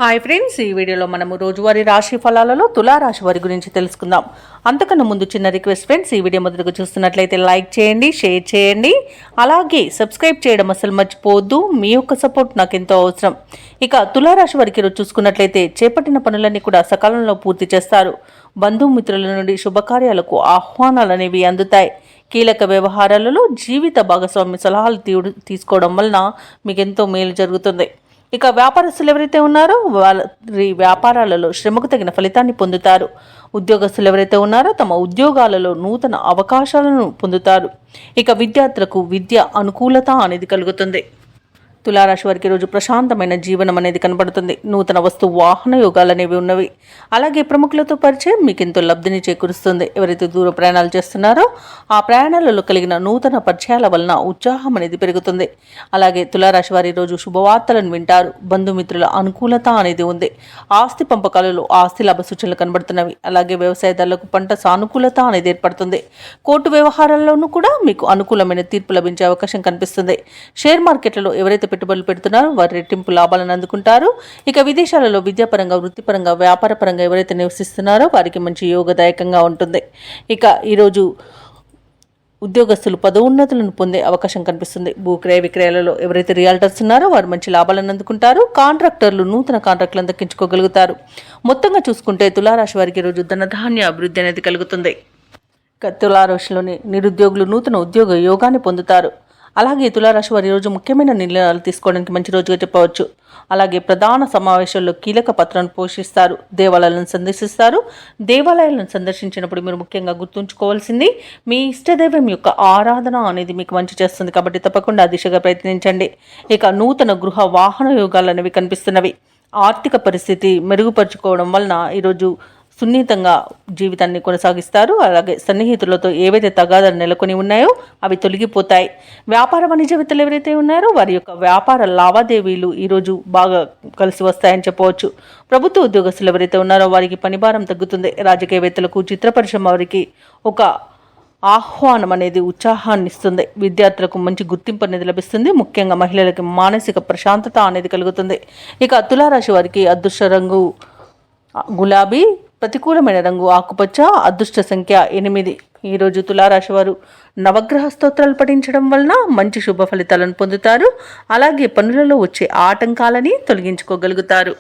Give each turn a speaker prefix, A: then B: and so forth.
A: Hi friends, ఈ వీడియోలో మనము రోజువారీ రాశి ఫలాలలో తులారాశి వారి గురించి తెలుసుకుందాం. అంతకన్నా ముందు చిన్న రిక్వెస్ట్ ఫ్రెండ్స్, ఈ వీడియో మొదటగా చూస్తున్నట్లయితే లైక్ చేయండి, షేర్ చేయండి, అలాగే సబ్స్క్రైబ్ చేయడం అసలు మర్చిపోవద్దు. మీ యొక్క సపోర్ట్ నాకు ఎంతో అవసరం. ఇక తులారాశి వారికి ఈరోజు చూసుకున్నట్లయితే చేపట్టిన పనులన్నీ కూడా సకాలంలో పూర్తి చేస్తారు. బంధుమిత్రుల నుండి శుభకార్యాలకు ఆహ్వానాలు అనేవి అందుతాయి. కీలక వ్యవహారాలలో జీవిత భాగస్వామి సలహాలు తీసుకోవడం వలన మీకు ఎంతో మేలు జరుగుతుంది. ఇక వ్యాపారస్తులు ఎవరైతే ఉన్నారో వారి వ్యాపారాలలో శ్రమకు తగిన ఫలితాన్ని పొందుతారు. ఉద్యోగస్తులు ఎవరైతే ఉన్నారో తమ ఉద్యోగాలలో నూతన అవకాశాలను పొందుతారు. ఇక విద్యార్థులకు విద్య అనుకూలత అనేది కలుగుతుంది. తులారాశి వారికి రోజు ప్రశాంతమైన జీవనం అనేది కనబడుతుంది. నూతన వస్తు వాహన యోగాలు అనేవి ఉన్నవి. అలాగే ప్రముఖులతో పరిచయం మీకు ఎంతో లబ్ధిని చేకూరుస్తుంది. ఎవరైతే దూర ప్రయాణాలు చేస్తున్నారో ఆ ప్రయాణాలలో కలిగిన నూతన పరిచయాల వలన ఉత్సాహం అనేది పెరుగుతుంది. అలాగే తులారాశి వారి రోజు శుభవార్తలను వింటారు. బంధుమిత్రుల అనుకూలత అనేది ఉంది. ఆస్తి పంపకాలలో ఆస్తి లాభ సూచనలు కనబడుతున్నవి. అలాగే వ్యవసాయదారులకు పంట సానుకూలత అనేది ఏర్పడుతుంది. కోర్టు వ్యవహారాల్లోనూ కూడా మీకు అనుకూలమైన తీర్పు లభించే అవకాశం కనిపిస్తుంది. షేర్ మార్కెట్లలో ఎవరైతే పెట్టుబడులు పెడుతున్నారు వారు రెట్టింపు లాభాలను అందుకుంటారు. ఇక విదేశాలలో విద్యాపరంగా, వృత్తిపరంగా, వ్యాపార పరంగా ఎవరైతే నివసిస్తున్నారో వారికి మంచి యోగదాయకంగా ఉంటుంది. ఇక ఈరోజు ఉద్యోగస్తులు పదోన్నతులను పొందే అవకాశం కనిపిస్తుంది. భూక్రయ విక్రయాలలో ఎవరైతే రియాల్టర్స్ ఉన్నారో వారు మంచి లాభాలను అందుకుంటారు. కాంట్రాక్టర్లు నూతన కాంట్రాక్టులను దక్కించుకోగలుగుతారు. మొత్తంగా చూసుకుంటే తులారాశి వారికి ఈరోజు ధనధాన్య అభివృద్ధి అనేది కలుగుతుంది. తులారాశిలోని నిరుద్యోగులు నూతన ఉద్యోగ యోగాన్ని పొందుతారు. అలాగే తులారాశి వారి రోజు ముఖ్యమైన నిర్ణయాలు తీసుకోవడానికి మంచి రోజుగా చెప్పవచ్చు. అలాగే ప్రధాన సమావేశాల్లో కీలక పాత్రను పోషిస్తారు. దేవాలయాలను సందర్శిస్తారు. దేవాలయాలను సందర్శించినప్పుడు మీరు ముఖ్యంగా గుర్తుంచుకోవాల్సింది మీ ఇష్టదైవం యొక్క ఆరాధన అనేది మీకు మంచి చేస్తుంది. కాబట్టి తప్పకుండా ఆ దిశగా ప్రయత్నించండి. ఇక నూతన గృహ వాహన యోగాలు అనేవి కనిపిస్తున్నవి. ఆర్థిక పరిస్థితి మెరుగుపరుచుకోవడం వలన ఈరోజు సున్నితంగా జీవితాన్ని కొనసాగిస్తారు. అలాగే సన్నిహితులతో ఏవైతే తగాదాలు నెలకొని ఉన్నాయో అవి తొలగిపోతాయి. వ్యాపార వాణిజ్యవేత్తలు ఎవరైతే ఉన్నారో వారి యొక్క వ్యాపార లావాదేవీలు ఈరోజు బాగా కలిసి వస్తాయని చెప్పవచ్చు. ప్రభుత్వ ఉద్యోగస్తులు ఎవరైతే ఉన్నారో వారికి పనిభారం తగ్గుతుంది. రాజకీయవేత్తలకు, చిత్ర పరిశ్రమ వారికి ఒక ఆహ్వానం అనేది ఉత్సాహాన్ని ఇస్తుంది. విద్యార్థులకు మంచి గుర్తింపు అనేది లభిస్తుంది. ముఖ్యంగా మహిళలకు మానసిక ప్రశాంతత అనేది కలుగుతుంది. ఇక తులారాశి వారికి అదృష్ట రంగు గులాబీ, ప్రతికూలమైన రంగు ఆకుపచ్చ, అదృష్ట సంఖ్య 8. ఈరోజు తులారాశి వారు నవగ్రహ స్తోత్రాలు పఠించడం వలన మంచి శుభ ఫలితాలను పొందుతారు. అలాగే పనులలో వచ్చే ఆటంకాలని తొలగించుకోగలుగుతారు.